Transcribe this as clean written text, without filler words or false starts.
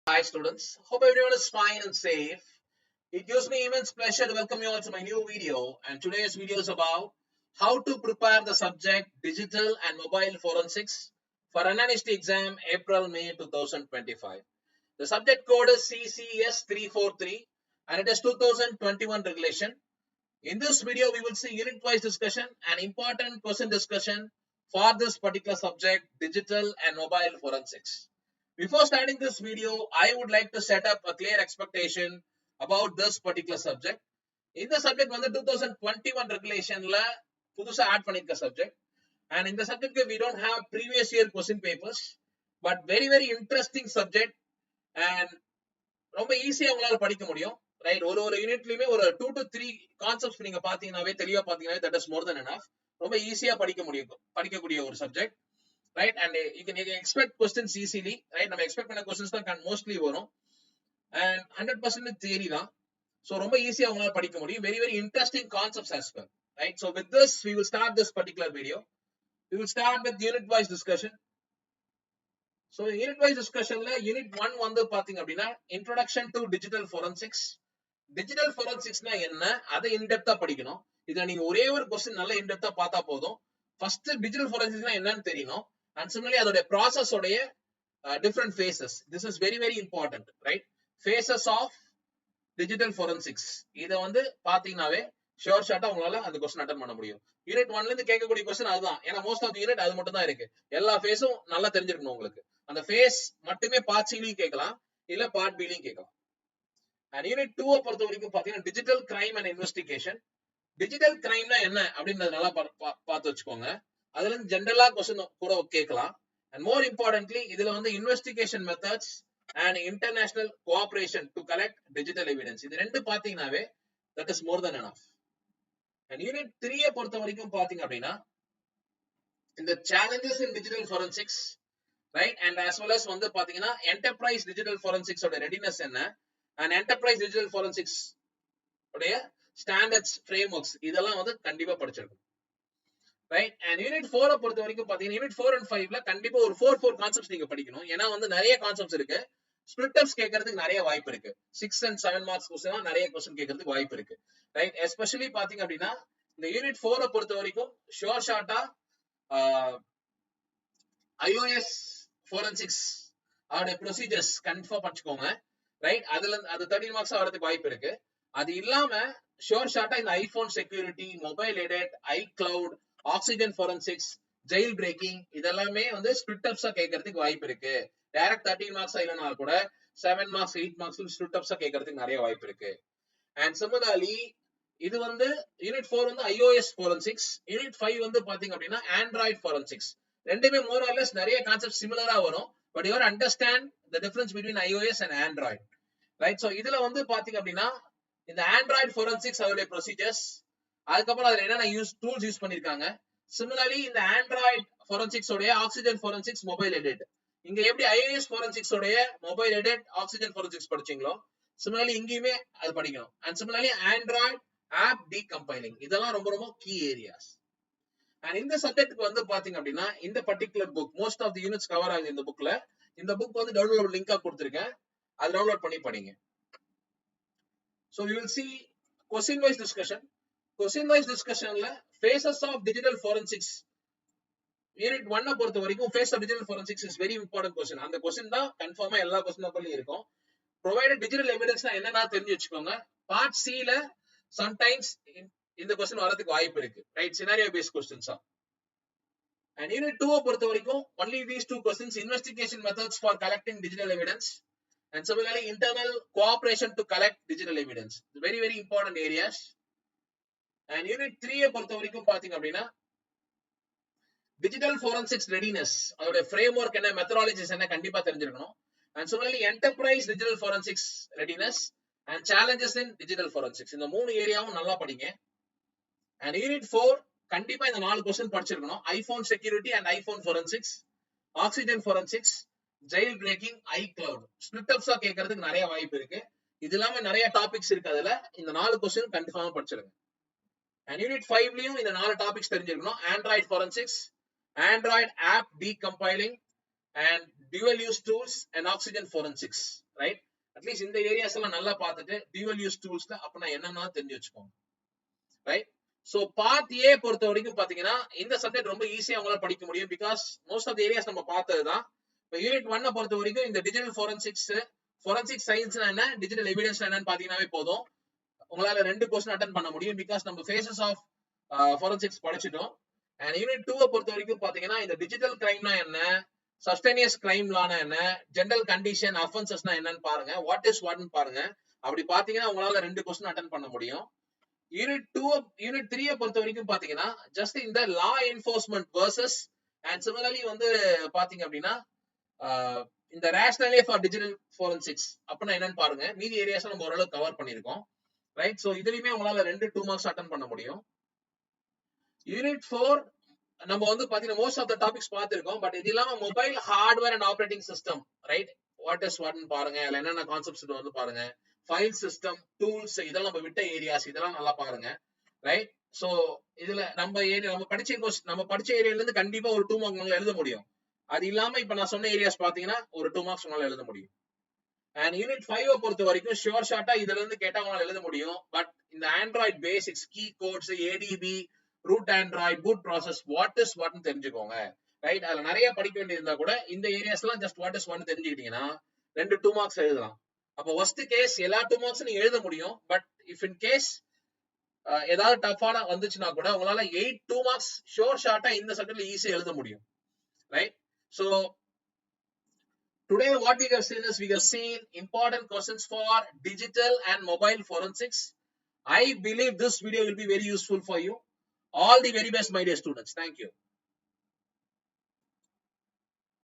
Hi students, hope everyone is fine and safe. It gives me immense pleasure to welcome you all to my new video, and today's video is about how to prepare the subject Digital and Mobile Forensics for NNST exam April-May 2025. The subject code is CCS 343 and it is 2021 regulation. In this video, we will see unit-wise discussion and important question discussion for this particular subject, Digital and Mobile Forensics. Before starting this video, I would like to set up a clear expectation about this particular subject. இந்த subject வந்து 2021 ரெகுலேஷன்ல புதுசா add பண்ணிருக்க subject and இந்த சப்ஜெக்ட்க்கு we don't have previous year question papers but very interesting subject and ரொம்ப ஈஸியா உங்களால படிக்க முடியும். ரைட், ஒரு யூனிட்லயுமே ஒரு 2 to 3 கான்செப்ட்ஸ் நீங்க பாத்தீங்கன்னாவே தெளிவா பாத்தீங்கன்னாவே that is more then enough. ரொம்ப ஈஸியா படிக்கக்கூடிய ஒரு subject. Right, and you can expect questions easily. Right, நம்ம எக்ஸ்பெக்ட் பண்ண கொஸ்டின்ஸ் தான் மோஸ்ட்லி வரும் அண்ட் 100% தியரி தான். ஸோ ரொம்ப ஈஸியா உங்களால படிக்க முடியும். Very interesting concepts as well. Right, so with this we will start this particular video. We will start with unit wise discussion. So unit wise discussionல unit 1 வந்து பாத்தீங்க அப்படின்னா introduction to digital forensics. Digital ஃபோரன்சிக்ஸ்னா என்ன, அதை இன்டெப்தா படிக்கணும். இதை நீங்க ஒரே ஒரு கொஸ்டின் நல்ல இன்டெப்தா பார்த்தா போதும். ஃபர்ஸ்ட் டிஜிட்டல் ஃபோரன்சிக்ஸ்னா என்னன்னு தெரியணும். அண்ட் சிமிலர்லி அதோட ப்ராசஸ் உடைய different phases. This is very important. Right, phases of digital forensics இதை வந்து பாத்தீங்கன்னாவே ஷோர் ஷார்ட்டா உங்களால அந்த கொஸ்டின் அட்டன் பண்ண முடியும். யூனிட் 1ல இருந்து கேட்கக்கூடிய கொஸ்டின் அதுதான். ஏன்னா மோஸ்ட் ஆஃப் யூனிட் அது மட்டும் தான் இருக்கு. எல்லா ஃபேஸும் நல்லா தெரிஞ்சிருக்கணும் உங்களுக்கு. அந்த ஃபேஸ் மட்டுமே பார்ட் சிலையும் கேட்கலாம், இல்ல பார்ட் பிலையும் கேட்கலாம். அண்ட் யூனிட் 2 பொறுத்த வரைக்கும் பாத்தீங்கன்னா digital crime and investigation. Digital கிரைம்னா என்ன அப்படின்றது நல்லா பார்த்து வச்சுக்கோங்க. அதுல இருந்து ஜெனரலா கொஸ்டின் கூட கேட்கலாம். அண்ட் மோர் இம்பார்ட்டன்ட்லி இதுல வந்து investigation methods and international cooperation to collect digital evidence, இது ரெண்டு பாத்தீங்கன்னாவே that is more then enough. And unit 3 பொறுத்த வரைக்கும் பாத்தீங்க அப்படின்னா இந்த challenges in digital forensics. Right, and as well as வந்து பாத்தீங்கன்னா என்டர்பிரைஸ் டிஜிட்டல் ஃபோரன்சிக்ஸோட ரெடினஸ் என்ன and enterprise digital forensics உடைய ஸ்டாண்டர்ட்ஸ் ஃப்ரேம்வொர்க்ஸ் இதெல்லாம் வந்து கண்டிப்பா படிச்சிருக்கணும். ரைட், அண்ட் யூனிட் 4 பொறுத்த வரைக்கும் பாத்தீங்கன்னா யூனிட் 4 and 5ல கண்டிப்பா ஒரு 4 கான்செப்ட்ஸ் நீங்க படிக்கணும். ஏன்னா வந்து நிறைய கான்செப்ட்ஸ் இருக்கு. ஸ்பிளிட் அப்ஸ் கேட்கறதுக்கு நிறைய வாய்ப்பு இருக்கு. 6 and 7 மார்க்ஸ் கொஸ்டின் நிறைய கொஸ்டின் கேட்கறதுக்கு வாய்ப்பு இருக்கு. ரைட், எஸ்பெஷலி பாத்தீங்க அப்படின்னா இந்த யூனிட் 4 பொறுத்த வரைக்கும் ஷோர் ஷார்ட்டா iOS forensics அதோட ப்ரொசீஜர்ஸ் கன்ஃபார்ம் படிச்சுக்கோங்க. ரைட், அதுல அது 13 மார்க்ஸ் வரதுக்கு வாய்ப்பு இருக்கு. அது இல்லாம ஷோர் ஷார்ட்டா இந்த iPhone security, mobile edit, iCloud, oxygen forensics, jail braking இதெல்லாமே வந்து ஸ்பிளிட் அப்ஸா கேட்கறதுக்கு வாய்ப்பு இருக்கு. டைரக்ட் 13 மார்க்ஸ் இல்லைனா கூட 7 மார்க்ஸ் 8 மார்க்ஸ் ஸ்பிளிட் அப்ஸா கேட்கறதுக்கு நிறைய வாய்ப்பு இருக்கு. அண்ட் சிமிலர்லி இது வந்து யூனிட் 4 வந்து iOS forensics, யூனிட் 5 வந்து பாத்தீங்க அப்படின்னா ஆண்ட்ராய்டு forensics. ரெண்டுமே மோர் ஆர் லெஸ் நிறைய கான்செப்ட் சிமிலரா வரும். But you understand the difference between iOS and Android. Right, so இதுல வந்து பாத்தீங்க அப்படின்னா இந்த ஆண்ட்ராய்டு ஃபோரன்சிக்ஸ் அதோட ப்ரொசீஜர்ஸ், அதுக்கப்புறம் அதுல என்னென்ன டூல்ஸ் யூஸ் பண்ணிருக்காங்க. சிமிலர்லி இந்த ஆண்ட்ராய்டு ஃபோரன்சிக்ஸ் உடைய ஆக்சிஜன் ஃபோரன்சிக்ஸ், மொபைல் எடிட். இங்க எப்படி iOS ஃபோரன்சிக்ஸ் உடைய மொபைல் எடிட், ஆக்சிஜன் ஃபோரன்சிக்ஸ் படிச்சீங்களோ சிமிலர்லி இங்கேயுமே அது படிக்கணும். And similarly Android app decompiling இதெல்லாம் ரொம்ப கீ ஏரியாஸ். அண்ட் இந்த சப்ஜெக்ட்க்கு வந்து பாத்தீங்க அப்படின்னா இந்த particular book most of the units cover ஆகுது இந்த புக்ல. இந்த புக் வந்து டவுன்லோட் லிங்கா கொடுத்திருக்கேன், அது டவுன்லோட் பண்ணி படிங்க. So we will see question wise discussion. Question wise discussionல phases of digital forensics unit 1 பொறுத்த வரைக்கும் phase of digital forensics is very important question. அந்த question தான் கன்ஃபார்மா எல்லா क्वेश्चन பேப்பர்லயும் இருக்கும். provided digital evidenceனா என்னன்னா தெரிஞ்சு வச்சுக்கோங்க. பார்ட் C ல sometimes இந்த क्वेश्चन வரதுக்கு வாய்ப்பு இருக்கு. ரைட், scenario based questions ஆ. And unit 2 பொறுத்த வரைக்கும் only these two questions, investigation methods for collecting digital evidence and similarly internal cooperation to collect digital evidence. Very important areas. And unit 3 பொறுத்த வரைக்கும் பாத்தீங்க அப்படின்னா digital forensics readiness அதோட framework என்ன, methodologies என்ன கண்டிப்பா தெரிஞ்சிருக்கணும். And similarly enterprise digital forensics readiness and challenges in digital forensics இந்த மூணு ஏரியாவும் நல்லா படிங்க. And unit 4 கண்டிப்பா இந்த 4 क्वेश्चन படிச்சிருக்கணும். IPhone security and iPhone forensics, Oxygen forensics, jail breaking, iCloud split அப்ஸா கேட்கறதுக்கு நிறைய வாய்ப்பு இருக்கு. இது இல்லாம நிறைய டாபிக்ஸ் இருக்கு. அதுல இந்த 4 क्वेश्चन கன்ஃபார்மா படிச்சிருங்க. அண்ட் யூனிட் 5லயும் இந்த 4 டாபிக்ஸ் தெரிஞ்சிருக்கணும். Android forensics, Android app decompiling and dual use tools and oxygen forensics, right? At least இந்த ஏரியாஸ் எல்லாம் நல்லா பார்த்துட்டு dual use tools அப்பனா என்னன்னா தெரிஞ்சு வச்சுக்கோங்க, right? So part A பொறுத்த வரைக்கும் பாத்தீங்கன்னா இந்த சப்ஜெக்ட் ரொம்ப ஈஸியா உங்களால படிக்க முடியும் because most of the areas நம்ம பார்த்ததுதான். இப்போ யூனிட் 1 பொறுத்த வரைக்கும் இந்த டிஜிட்டல் forensics, forensic science என்ன, டிஜிட்டல் எவிடன்ஸ் என்னன்னு பாத்தீங்கன்னாவே போதும். உங்களால 2 क्वेश्चन அட்டெண்ட் பண்ண முடியும் because நம்ம phases of forensics படிச்சிட்டோம். and unit 2 பொறுத்த வரைக்கும் பாத்தீங்கன்னா இந்த டிஜிட்டல் கிரைம்னா என்ன, சஸ்டேனியஸ் கிரைம் லானா என்ன, ஜெனரல் கண்டிஷன் அஃபென்சஸ்னா என்னன்னு பாருங்க, வாட் இஸ் வாட்னு பாருங்க. அப்படி பாத்தீங்கன்னா உங்களால 2 क्वेश्चन அட்டெண்ட் பண்ண முடியும். யூனிட் 3 பொறுத்த வரைக்கும் பாத்தீங்கன்னா ஜஸ்ட் இந்த லா என்ஃபோர்ஸ்மெண்ட் வெர்சஸ் அண்ட் சிமிலர்லி வந்து பாத்தீங்க அப்படின்னா இந்த ரேஷனலே ஃபார் டிஜிட்டல் ஃபோரன்சிக்ஸ் அப்படின்னா என்னன்னு பாருங்க. மீதி ஏரியாஸ் நம்ம ஓரளவு கவர் பண்ணிருக்கோம், ரைட்? சோ இதுலயுமே உங்களால 2 மார்க்ஸ் அட்டெண்ட் பண்ண முடியும். யூனிட் 4 நம்ம வந்து பாத்தீங்கன்னா மோஸ்ட் ஆஃப் த டாபிக்ஸ் பார்த்திருக்கோம். பட் இது இல்லாம mobile hardware and operating system, right? What is வாட்னு பாருங்க, அதுல என்னென்ன கான்செப்ட்ஸ் வந்து பாருங்க. ஃபைல் சிஸ்டம், டூல்ஸ், இதெல்லாம் நம்ம விட்ட ஏரியாஸ், இதெல்லாம் நல்லா பாருங்க, ரைட்? சோ இதுல நம்ம படிச்ச ஏரியால இருந்து கண்டிப்பா ஒரு 2 மார்க் உங்களால எழுத முடியும். அது இல்லாம இப்ப நான் சொன்ன ஏரியாஸ் பாத்தீங்கன்னா ஒரு 2 மார்க்ஸ் உங்களால எழுத முடியும். அண்ட் யூனிட் 5 பொறுத்த வரைக்கும் ஷோர் ஷார்ட்டா இதுல இருந்து கேட்டா உங்களால எழுத முடியும். பட் இந்த Android basics, key codes, ADB, root Android, boot process, what is வாட்னு தெரிஞ்சுக்கோங்க, ரைட்? அதுல நிறைய படிக்க வேண்டியிருந்தா கூட இந்த ஏரியாஸ் எல்லாம் ஜஸ்ட் வாட் இஸ் வாட்னு தெரிஞ்சுக்கிட்டீங்கன்னா 2 மார்க்ஸ் எழுதலாம். அப்போ worst கேஸ் எல்லா 2 மார்க்ஸ் நீங்க எழுத முடியும். பட் இஃப் இன் கேஸ் ஏதாவது டஃபான வந்துச்சுன்னா கூட உங்களால 2 மார்க்ஸ் ஷோர் ஷார்ட்டா இந்த சப்ஜெக்ட்ல ஈஸியா எழுத முடியும், right? So today what we have seen is we have seen important questions for digital and mobile forensics. I believe this video will be very useful for you. All the very best, my dear students. Thank you.